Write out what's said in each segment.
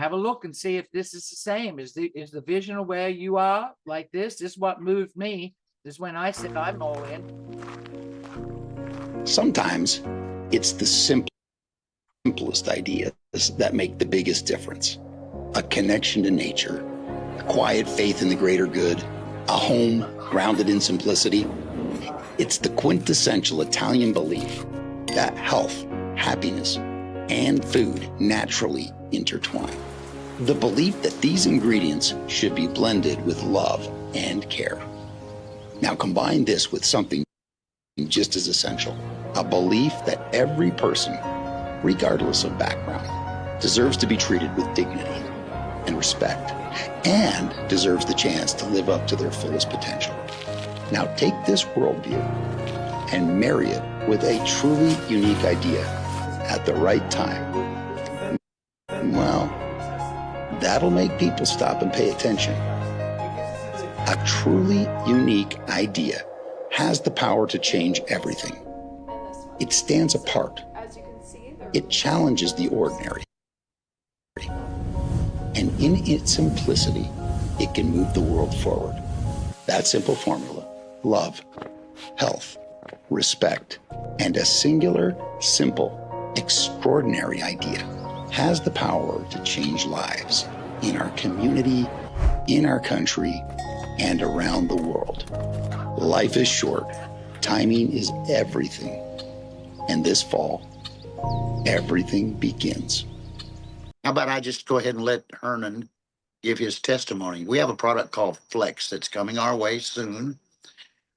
have a look and see if this is the same. Is the vision of where you are like this? This is what moved me. This is when I said I'm all in. Sometimes it's the simplest ideas that make the biggest difference. A connection to nature, a quiet faith in the greater good, a home grounded in simplicity. It's the quintessential Italian belief that health, happiness, and food naturally intertwine. The belief that these ingredients should be blended with love and care. Now combine this with something just as essential, a belief that every person, regardless of background, deserves to be treated with dignity and respect, and deserves the chance to live up to their fullest potential. Now take this worldview and marry it with a truly unique idea at the right time. Well, that'll make people stop and pay attention. A truly unique idea has the power to change everything. It stands apart. It challenges the ordinary. And in its simplicity, it can move the world forward. That simple formula, love, health, respect, and a singular, simple, extraordinary idea has the power to change lives in our community, in our country, and around the world. Life is short. Timing is everything. And this fall, everything begins. How about I just go ahead and let Hernan give his testimony? We have a product called Flex that's coming our way soon.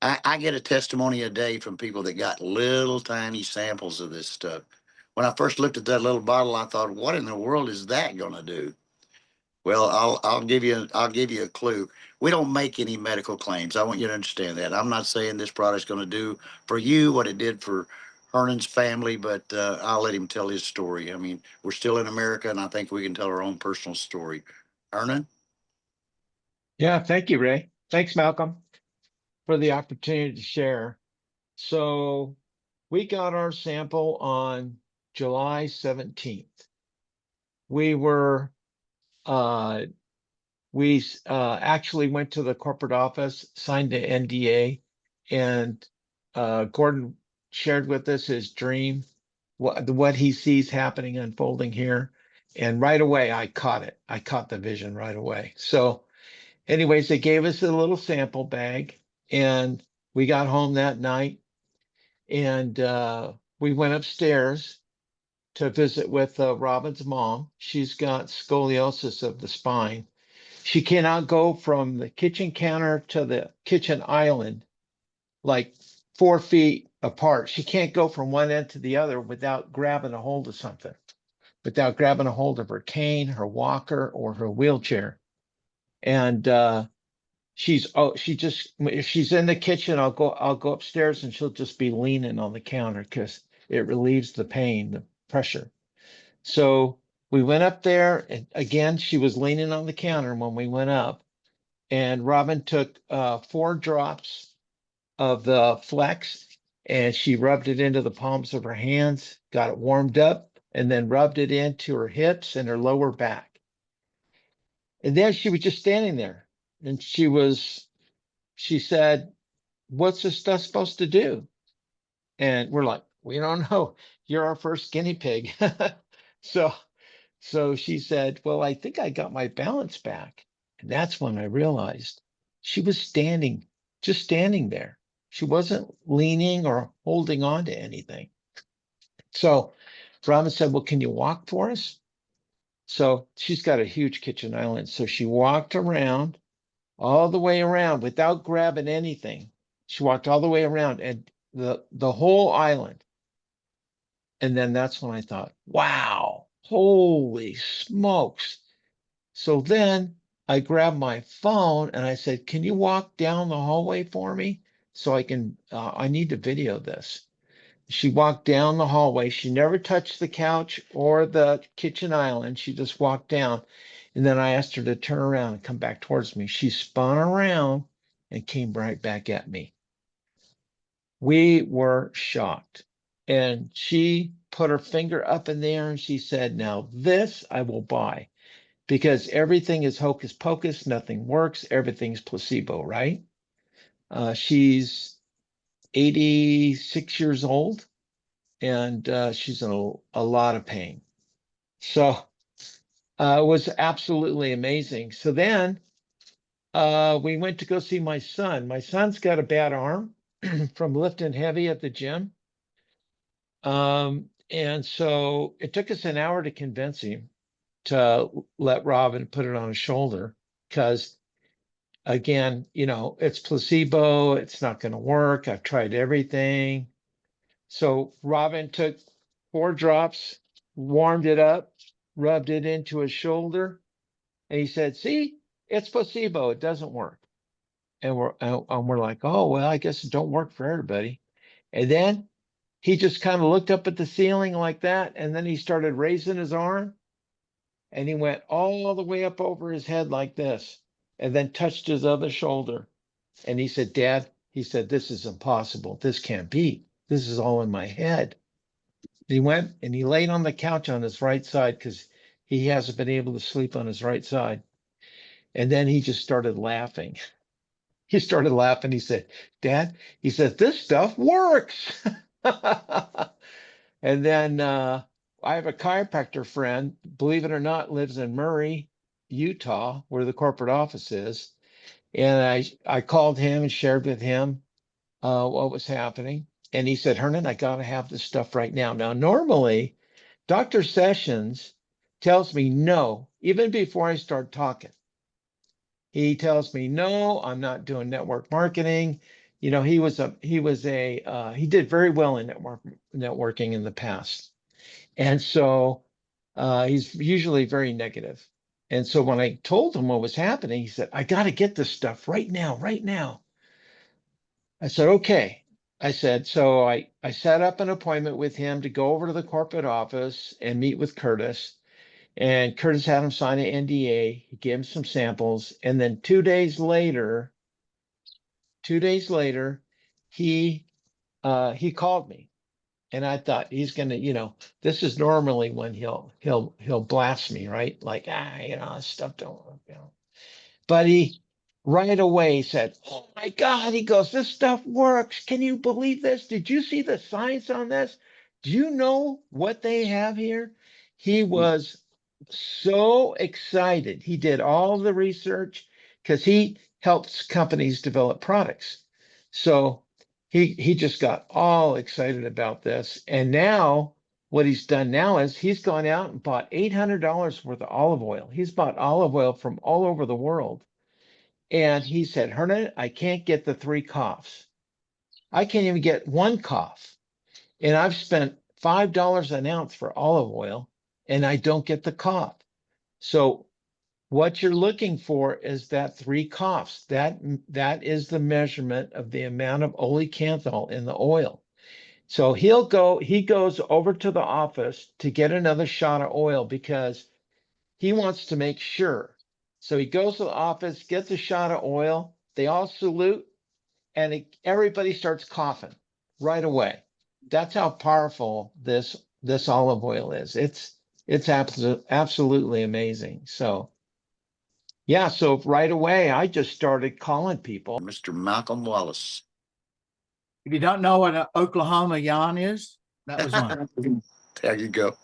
I get a testimony a day from people that got little tiny samples of this stuff. When I first looked at that little bottle, I thought, what in the world is that going to do? Well, I'll give you a clue. We don't make any medical claims. I want you to understand that. I'm not saying this product's going to do for you what it did for Hernan's family, but I'll let him tell his story. I mean, we're still in America, and I think we can tell our own personal story. Hernan? Yeah, thank you, Ray. Thanks, Malcolm, for the opportunity to share. So we got our sample on July 17th. We were actually went to the corporate office, signed the NDA, and Gordon shared with us his dream, what he sees happening, unfolding here. And right away, I caught it. I caught the vision right away. So anyways, they gave us a little sample bag, and we got home that night, and we went upstairs to visit with Robin's mom. She's got scoliosis of the spine. She cannot go from the kitchen counter to the kitchen island like 4 feet apart. She can't go from one end to the other without grabbing a hold of something, without grabbing a hold of her cane, her walker, or her wheelchair. And if she's in the kitchen, I'll go upstairs and she'll just be leaning on the counter because it relieves the pain, the pressure. So we went up there, and again, she was leaning on the counter when we went up, and Robin took 4 drops of the Flex, and she rubbed it into the palms of her hands, got it warmed up, and then rubbed it into her hips and her lower back. And then she was just standing there, and she said, "What's this stuff supposed to do?" And we're like, "We don't know. You're our first guinea pig." So she said, "Well, I think I got my balance back." And that's when I realized she was just standing there. She wasn't leaning or holding on to anything. So Robin said, "Well, can you walk for us?" So she's got a huge kitchen island. So she walked around, all the way around without grabbing anything. She walked all the way around and the whole island. And then that's when I thought, wow, holy smokes. So then I grabbed my phone and I said, "Can you walk down the hallway for me so I need to video this?" She walked down the hallway. She never touched the couch or the kitchen island. She just walked down. And then I asked her to turn around and come back towards me. She spun around and came right back at me. We were shocked. And she put her finger up in the air and she said, "Now this I will buy." because everything is hocus pocus, nothing works, everything's placebo, right? She's 86 years old, and she's in a lot of pain. So it was absolutely amazing. So then we went to go see my son. My son's got a bad arm from lifting heavy at the gym. And so it took us an hour to convince him to let Robin put it on his shoulder, because again, it's placebo, it's not going to work. I've tried everything. So Robin took 4 drops, warmed it up, rubbed it into his shoulder, and he said, "See, it's placebo. It doesn't work." And we're like, "Oh, well, I guess it don't work for everybody." And then he just kind of looked up at the ceiling like that, and then he started raising his arm, and he went all the way up over his head like this, and then touched his other shoulder. And he said, "Dad," he said, "this is impossible. This can't be. This is all in my head." He went and he laid on the couch on his right side, because he hasn't been able to sleep on his right side. And then he just started laughing. He started laughing. He said, "Dad," he said, "this stuff works." And then I have a chiropractor friend, believe it or not, lives in Murray, Utah, where the corporate office is. And I called him and shared with him what was happening. And he said, "Hernan, I got to have this stuff right now." Now, normally, Dr. Sessions tells me no, even before I start talking. He tells me, "No, I'm not doing network marketing." He did very well in networking in the past. And so he's usually very negative. And so when I told him what was happening, he said, "I got to get this stuff right now, right now." I said, "Okay." I said, so I set up an appointment with him to go over to the corporate office and meet with Curtis. And Curtis had him sign an NDA. He gave him some samples. And then 2 days later, he called me. And I thought he's gonna, this is normally when he'll blast me, right? Like, this stuff don't work. But he right away said, "Oh my God," he goes, "this stuff works. Can you believe this? Did you see the science on this? Do you know what they have here?" He was so excited. He did all the research because he helps companies develop products. So he just got all excited about this. And now what he's done now is he's gone out and bought $800 worth of olive oil. He's bought olive oil from all over the world. And he said, "Hernan, I can't get the 3 coughs. I can't even get 1 cough. And I've spent $5 an ounce for olive oil, and I don't get the cough." So what you're looking for is that 3 coughs. That is the measurement of the amount of olecanthal in the oil. So he goes over to the office to get another shot of oil because he wants to make sure. So he goes to the office, gets a shot of oil. They all salute, and everybody starts coughing right away. That's how powerful this olive oil is. It's absolutely amazing. So yeah, so right away I just started calling people. Mr. Malcolm Wallace. If you don't know what an Oklahoma yarn is, that was mine. There you go.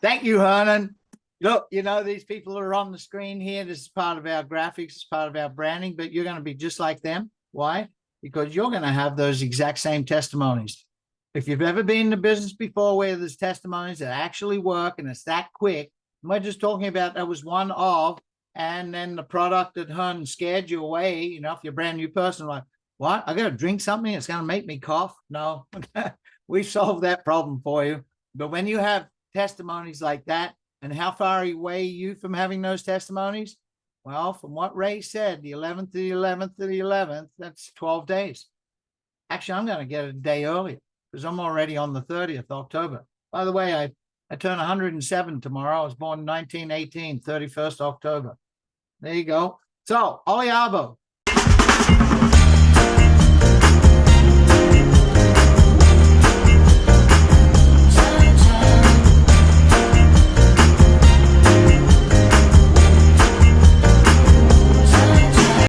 Thank you, Hernan. Look, these people are on the screen here. This is part of our graphics, it's part of our branding, but you're going to be just like them. Why? Because you're going to have those exact same testimonies. If you've ever been in the business before where there's testimonies that actually work and it's that quick, we're just talking about that was one of, and then the product that Hernan scared you away. If you're a brand new person, like, what? I got to drink something that's going to make me cough? No, we solved that problem for you. But when you have testimonies like that, and how far away are you from having those testimonies? Well, from what Ray said, the 11th to the 11th to the 11th, that's 12 days. Actually, I'm going to get it a day earlier because I'm already on the 30th October. By the way, I turn 107 tomorrow. I was born in 1918, 31st October. There you go. So, Oliabo,